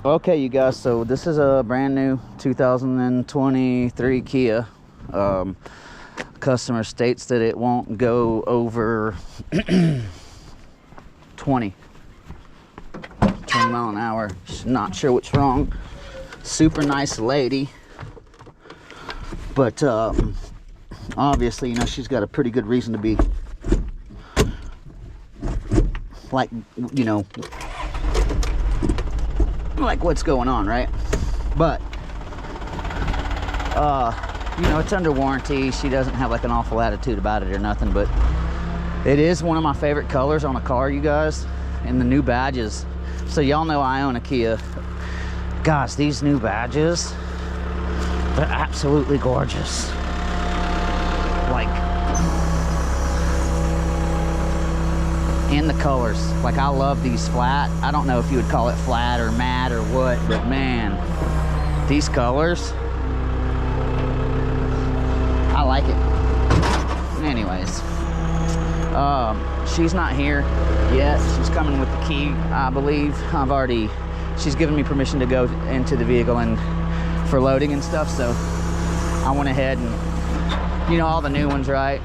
Okay, you guys, so this is a brand new 2023 Kia. Customer states that it won't go over 20 mile an hour. Not sure what's wrong. Super nice lady, but obviously, you know, she's got a pretty good reason to be, like, you know, like what's going on, right? But you know, it's under warranty. She doesn't have like an awful attitude about it or nothing, but it is one of my favorite colors on a car, you guys, and the new badges. So y'all know I own a Kia. Gosh, these new badges, they're absolutely gorgeous. Like, and the colors, like, I love these flat. I don't know if you would call it flat or matte or what, but man, these colors, I like it. Anyways, she's not here yet. She's coming with the key, I believe. She's given me permission to go into the vehicle and for loading and stuff, so I went ahead and, you know, all the new ones, right?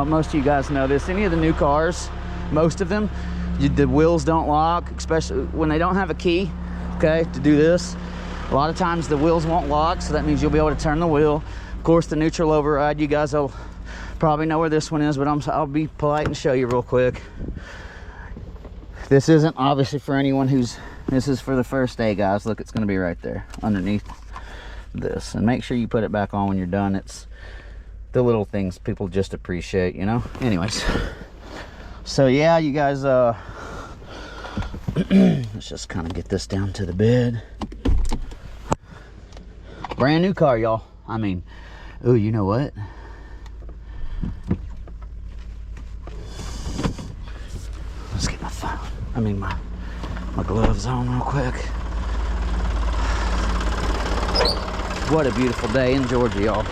Most of you guys know this. Any of the new cars, most of them, the wheels don't lock, especially when they don't have a key, okay, to do this. A lot of times the wheels won't lock, so that means you'll be able to turn the wheel. Of course, the neutral override, you guys will probably know where this one is, but I'll be polite and show you real quick. This isn't obviously for anyone this is for the first day, guys. Look, it's going to be right there underneath this, and make sure you put it back on when you're done. It's the little things people just appreciate, you know. Anyways, so yeah, you guys, let's just kind of get this down to the bed. Brand new car, y'all. I mean, oh, you know what? Let's get my phone. I mean, my gloves on real quick. What a beautiful day in Georgia, y'all.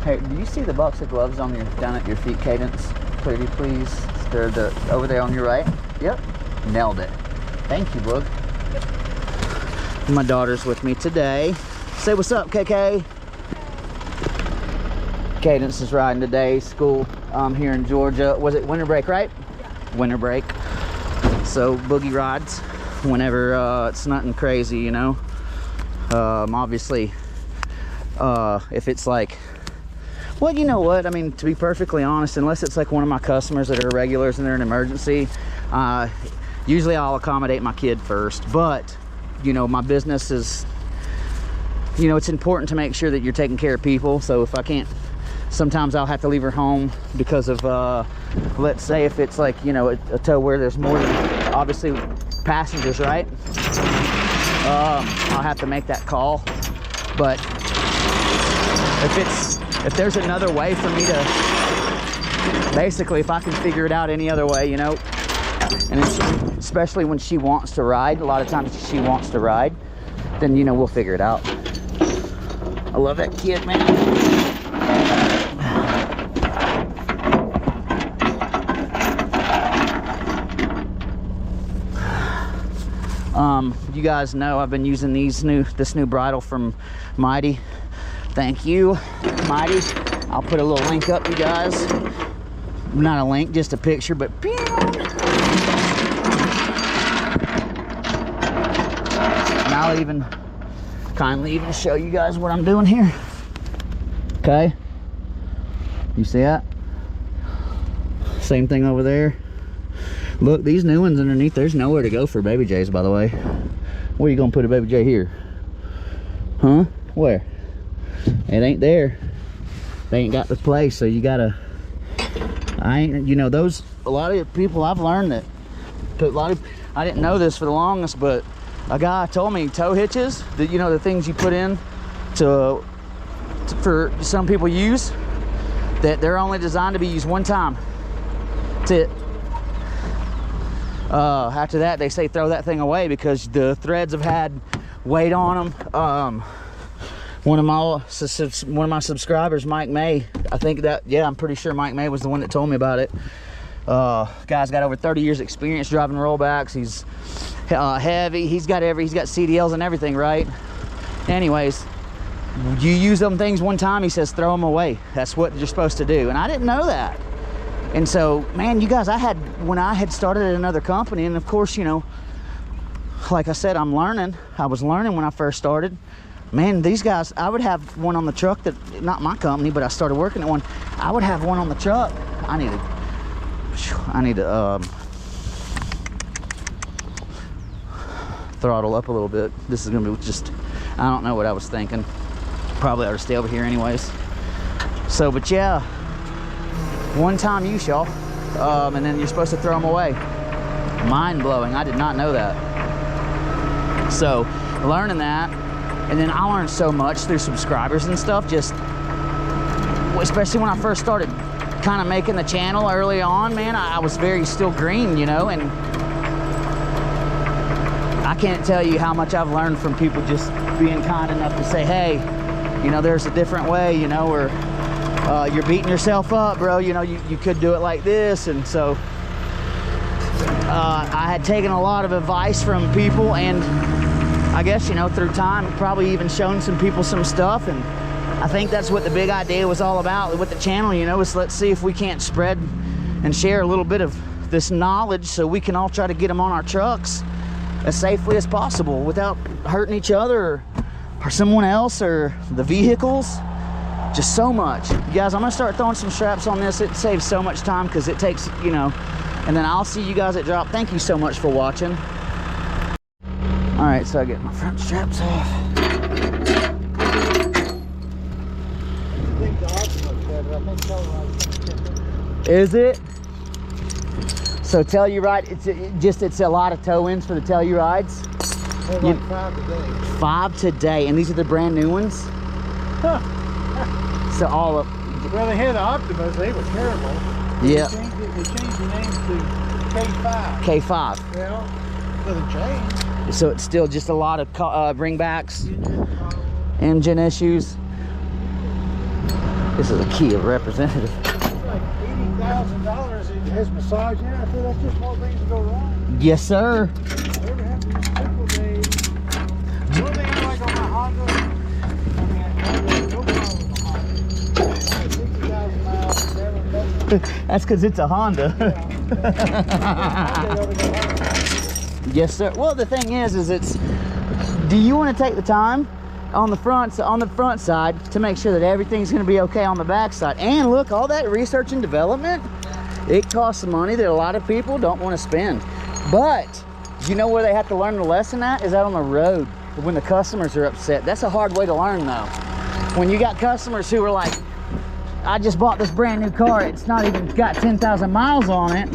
Hey, do you see the box of gloves on down at your feet, Cadence? Pretty please. They're over there on your right. Yep. Nailed it. Thank you, Boog. My daughter's with me today. Say what's up, KK. Cadence is riding today. School here in Georgia. Was it winter break, right? Yeah. Winter break. So Boogie rides whenever it's nothing crazy, you know. Obviously, if it's like, well, you know what? I mean, to be perfectly honest, unless it's like one of my customers that are regulars and they're an emergency, usually I'll accommodate my kid first. But, you know, my business is, you know, it's important to make sure that you're taking care of people. So if I can't, sometimes I'll have to leave her home because of, let's say if it's like, you know, a tow where there's more than, obviously, passengers, right? I'll have to make that call. But if there's another way for me to, basically, if I can figure it out any other way, you know, and especially when she wants to ride, a lot of times she wants to ride, then, you know, we'll figure it out. I love that kid, man. You guys know I've been using this new bridle from Mighty. Thank you, Mighty. I'll put a little link up, you guys. Not a link, just a picture, but and I'll even kindly show you guys what I'm doing here. Okay, you see that? Same thing over there. Look, these new ones underneath, there's nowhere to go for baby J's, by the way. Where are you gonna put a baby J here? Huh? Where? It ain't there. They ain't got the place, so you gotta, you know, those, a lot of people I've learned that, I didn't know this for the longest, but a guy told me tow hitches, that, you know, the things you put in for some people use, that they're only designed to be used one time. That's it. After that, they say throw that thing away because the threads have had weight on them. One of my subscribers, Mike May, I think that, yeah, I'm pretty sure Mike May was the one that told me about it. Guy's got over 30 years experience driving rollbacks. He's heavy. He's got CDLs and everything, right? Anyways, you use them things one time, he says throw them away. That's what you're supposed to do, and I didn't know that. And so, man, you guys, when I had started at another company, and of course, you know, like I said, I'm learning. I was learning when I first started. Man, these guys, I would have one on the truck that, not my company, but I started working at one. I would have one on the truck. I need to throttle up a little bit. This is gonna be just, I don't know what I was thinking. Probably ought to stay over here anyways. So, but yeah, one time use, y'all, and then you're supposed to throw them away. Mind blowing. I did not know that. So, learning that, and then I learned so much through subscribers and stuff. Just, especially when I first started kind of making the channel early on, man, I was very still green, you know, and I can't tell you how much I've learned from people just being kind enough to say, hey, you know, there's a different way, you know, or you're beating yourself up, bro, you know, you could do it like this. And so I had taken a lot of advice from people, and I guess, you know, through time, probably even shown some people some stuff. And I think that's what the big idea was all about with the channel, you know, is let's see if we can't spread and share a little bit of this knowledge so we can all try to get them on our trucks as safely as possible without hurting each other or someone else or the vehicles. Just so much. You guys, I'm gonna start throwing some straps on this. It saves so much time because it takes, you know, and then I'll see you guys at drop. Thank you so much for watching. All right, so I get my front straps off. Is it? So Telluride, it's a lot of tow-ins for the Tellurides. Like 5 today. 5 today, and these are the brand new ones. Huh. So all of. Well, they had Optimus. They were terrible. Yeah. They changed the name to K5. K5. Well, nothing changed. So it's still just a lot of bringbacks, engine issues. This is a Kia representative. It's like $80,000 in his massage in. I feel that's just more things to go wrong. Yes, sir. Never have these simple days. One thing I like on my Honda, I mean, I have no problem with the Honda. 60,000 miles, never nothing. That's because it's a Honda. Yes, sir. Well, the thing is it's, do you want to take the time on the front side to make sure that everything's going to be okay on the back side? And look, all that research and development, it costs money that a lot of people don't want to spend. But you know where they have to learn the lesson at is out on the road when the customers are upset. That's a hard way to learn, though. When you got customers who are like, I just bought this brand new car, it's not even got 10,000 miles on it.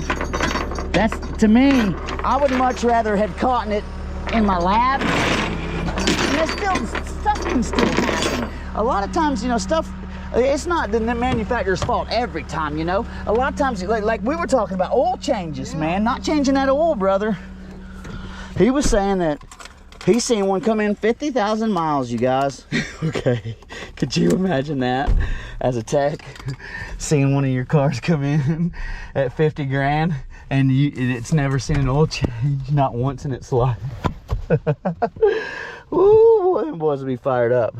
That's, to me, I would much rather have caught it in my lab. And stuff can still happen. A lot of times, you know, stuff, it's not the manufacturer's fault every time, you know. A lot of times, like we were talking about oil changes, man, not changing that oil, brother. He was saying that he's seen one come in 50,000 miles, you guys. Okay, could you imagine that as a tech, seeing one of your cars come in at 50 grand and it's never seen an oil change, not once in its life. Ooh, them boys will be fired up.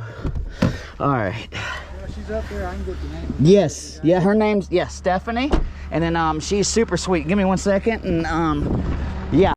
All right. Yeah, she's up there. I can get the name. Yes. Yeah, her name's Stephanie, and then she's super sweet. Give me 1 second, and yeah.